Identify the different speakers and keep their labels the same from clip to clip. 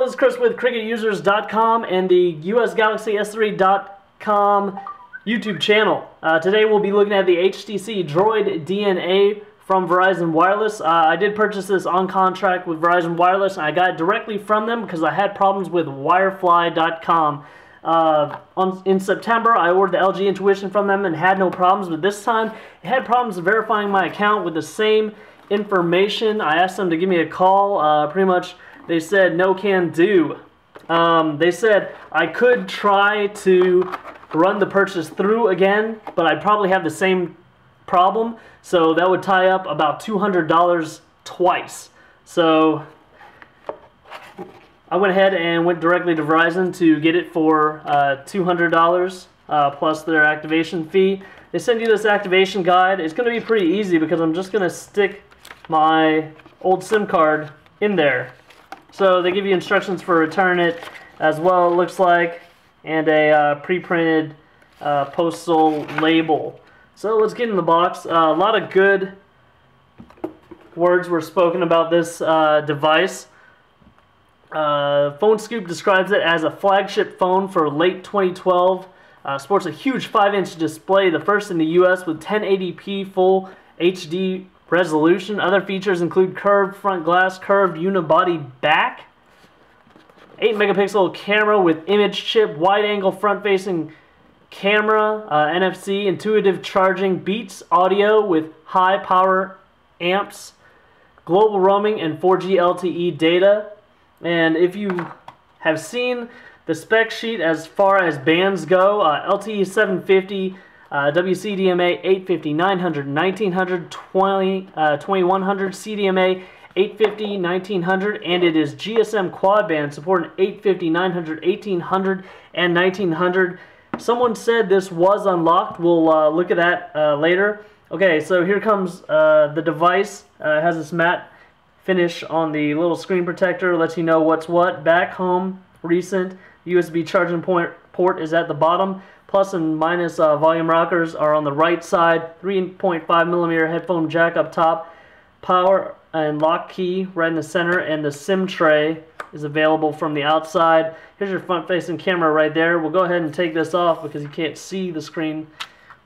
Speaker 1: this is Chris with CricketUsers.com and the USGalaxyS3.com YouTube channel. Today we'll be looking at the HTC Droid DNA from Verizon Wireless. I did purchase this on contract with Verizon Wireless, and I got it directly from them because I had problems with Wirefly.com. In September, I ordered the LG Intuition from them and had no problems, but this time it had problems verifying my account with the same information. I asked them to give me a call. Pretty much they said no can do. They said I could try to run the purchase through again, but I'd probably have the same problem, so that would tie up about $200 twice. So I went ahead and went directly to Verizon to get it for $200 plus their activation fee. They send you this activation guide. It's going to be pretty easy because I'm just going to stick my old SIM card in there. So they give you instructions for return it as well, it looks like, and a pre-printed postal label. So let's get in the box. A lot of good words were spoken about this device. Phone Scoop describes it as a flagship phone for late 2012. Sports a huge 5-inch display, the first in the US with 1080p full HD resolution. Other features include curved front glass, curved unibody back, 8-megapixel camera with image chip, wide-angle front-facing camera, NFC, intuitive charging, Beats audio with high-power amps, global roaming, and 4G LTE data. And if you have seen the spec sheet as far as bands go, LTE 750, WCDMA 850, 900, 1900, 2100, CDMA 850, 1900, and it is GSM quad band supporting 850, 900, 1800, and 1900. Someone said this was unlocked. We'll look at that later. Okay, so here comes the device. It has this matte finish on the little screen protector, lets you know what's what. Back, home, recent. USB charging port is at the bottom. Plus and minus volume rockers are on the right side. 3.5mm headphone jack up top. Power and lock key right in the center, and the SIM tray is available from the outside. Here's your front-facing camera right there. We'll go ahead and take this off because you can't see the screen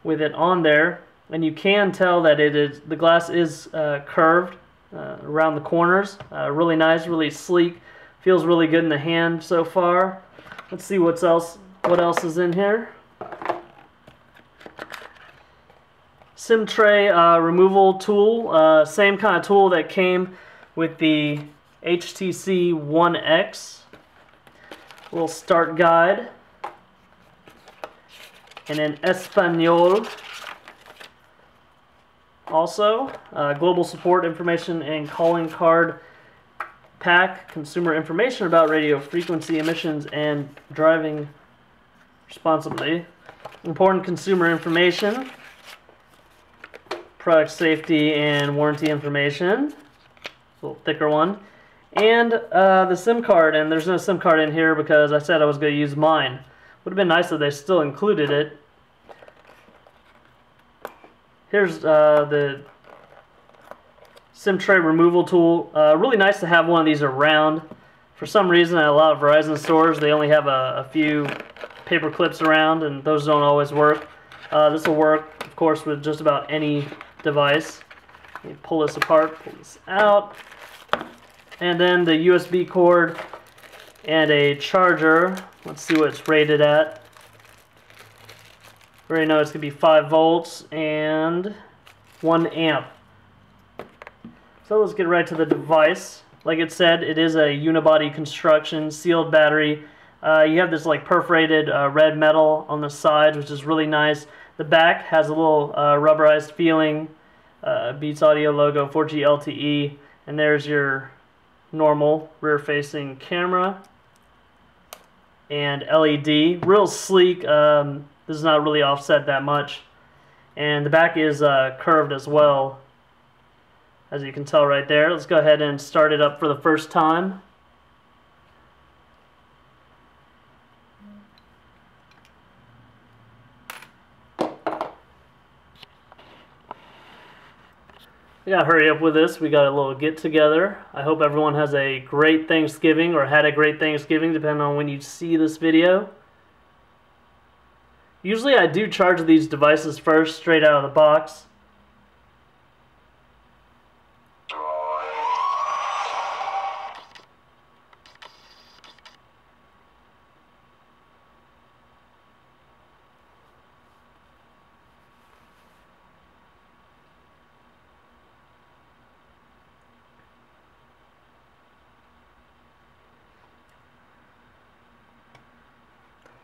Speaker 1: with it on there. And you can tell that the glass is curved around the corners. Really nice, really sleek. Feels really good in the hand so far. Let's see what else is in here. SIM tray removal tool, same kind of tool that came with the HTC One X. Little start guide, and in Espanol. Also, global support information and calling card pack, consumer information about radio frequency emissions and driving responsibly. Important consumer information, product safety and warranty information, a little thicker one, and the SIM card. And there's no SIM card in here because I said I was going to use mine. Would have been nice if they still included it. Here's the SIM tray removal tool. Really nice to have one of these around. For some reason, at a lot of Verizon stores, they only have a few paper clips around, and those don't always work. This will work, of course, with just about any device. You pull this apart, pull this out, and then the USB cord and a charger. Let's see what it's rated at. We already know it's going to be 5 volts and 1 amp. So let's get right to the device. Like it said, it is a unibody construction, sealed battery. You have this like perforated red metal on the sides, which is really nice. The back has a little rubberized feeling, Beats audio logo, 4G LTE, and there's your normal rear-facing camera and LED. Real sleek. This is not really offset that much, and the back is curved as well, as you can tell right there. Let's go ahead and start it up for the first time. We gotta hurry up with this. We got a little get together. I hope everyone has a great Thanksgiving, or had a great Thanksgiving, depending on when you see this video. Usually I do charge these devices first, straight out of the box.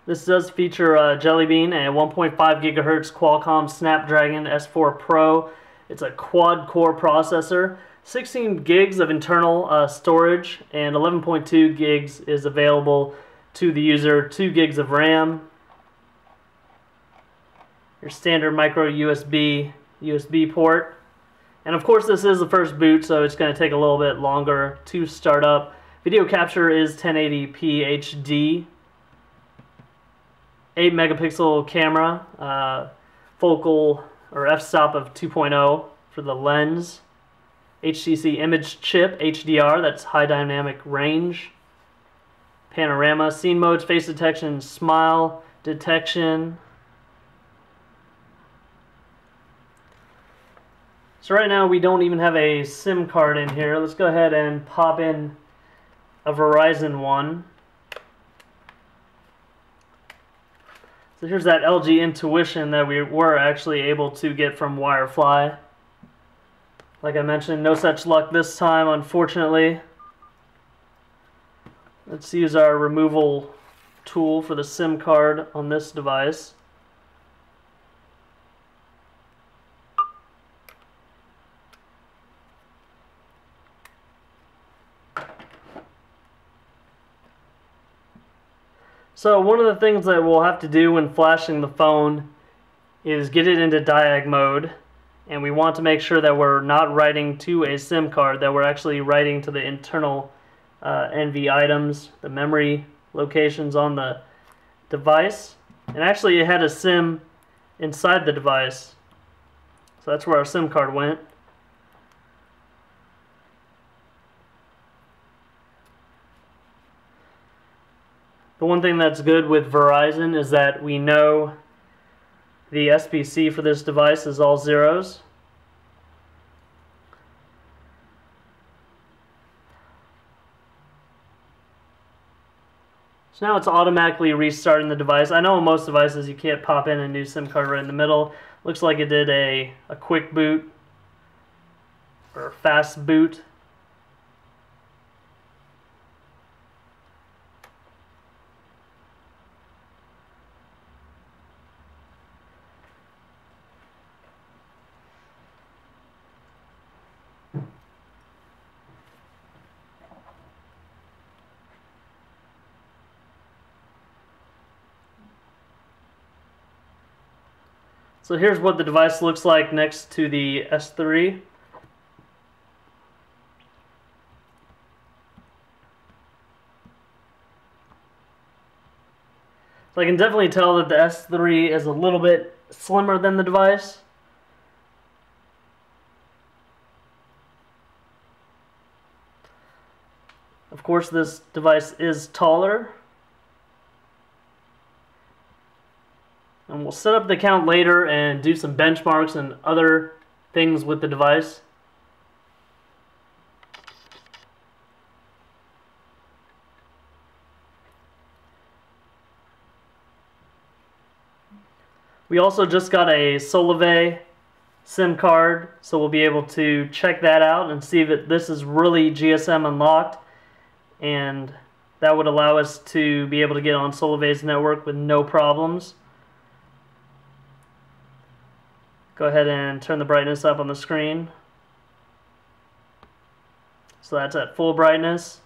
Speaker 1: This does feature Jelly Bean, a 1.5 gigahertz Qualcomm Snapdragon S4 Pro. It's a quad-core processor, 16 gigs of internal storage, and 11.2 gigs is available to the user, 2 gigs of RAM. Your standard micro USB port. And of course this is the first boot, so it's going to take a little bit longer to start up. Video capture is 1080p HD. 8 megapixel camera, focal or f-stop of 2.0 for the lens. HTC image chip, HDR, that's high dynamic range. Panorama, scene modes, face detection, smile detection. So right now we don't even have a SIM card in here. Let's go ahead and pop in a Verizon one. So here's that LG Intuition that we were actually able to get from Wirefly. Like I mentioned, no such luck this time, unfortunately. Let's use our removal tool for the SIM card on this device. So one of the things that we'll have to do when flashing the phone is get it into diag mode, and we want to make sure that we're not writing to a SIM card, that we're actually writing to the internal NV items, the memory locations on the device. And actually it had a SIM inside the device, so that's where our SIM card went. The one thing that's good with Verizon is that we know the SPC for this device is all zeros. So now it's automatically restarting the device. I know on most devices you can't pop in a new SIM card right in the middle. Looks like it did a quick boot or fast boot. So here's what the device looks like next to the S3. So I can definitely tell that the S3 is a little bit slimmer than the device. Of course, this device is taller. And we'll set up the count later and do some benchmarks and other things with the device. We also just got a Solvay SIM card, so we'll be able to check that out and see that this is really GSM unlocked, and that would allow us to be able to get on Solvay's network with no problems. Go ahead and turn the brightness up on the screen. So that's at full brightness.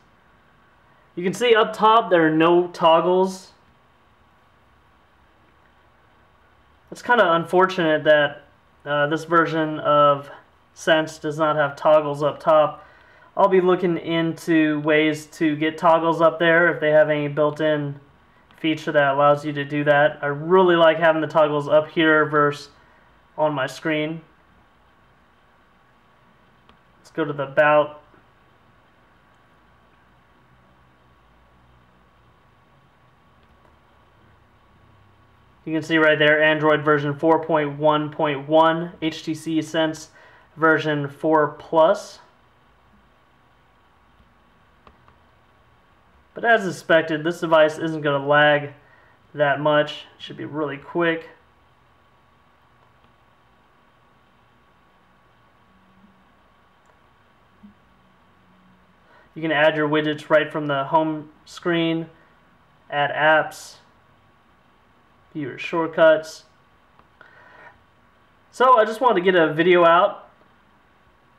Speaker 1: You can see up top there are no toggles. It's kind of unfortunate that this version of Sense does not have toggles up top. I'll be looking into ways to get toggles up there if they have any built-in feature that allows you to do that. I really like having the toggles up here versus on my screen. Let's go to the About. You can see right there, Android version 4.1.1, HTC Sense version 4 Plus. But as expected, this device isn't going to lag that much. It should be really quick. You can add your widgets right from the home screen, add apps, view your shortcuts. So I just wanted to get a video out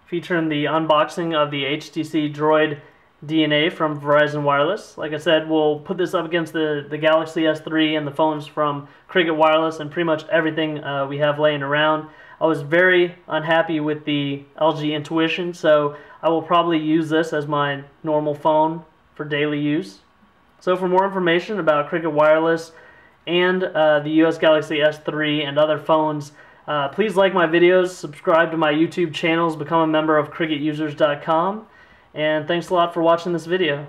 Speaker 1: featuring the unboxing of the HTC Droid DNA from Verizon Wireless. Like I said, we'll put this up against the Galaxy S3 and the phones from Cricket Wireless and pretty much everything we have laying around. I was very unhappy with the LG Intuition, so I will probably use this as my normal phone for daily use. So for more information about Cricket Wireless and the US Galaxy S3 and other phones, please like my videos, subscribe to my YouTube channels, become a member of cricketusers.com, and thanks a lot for watching this video.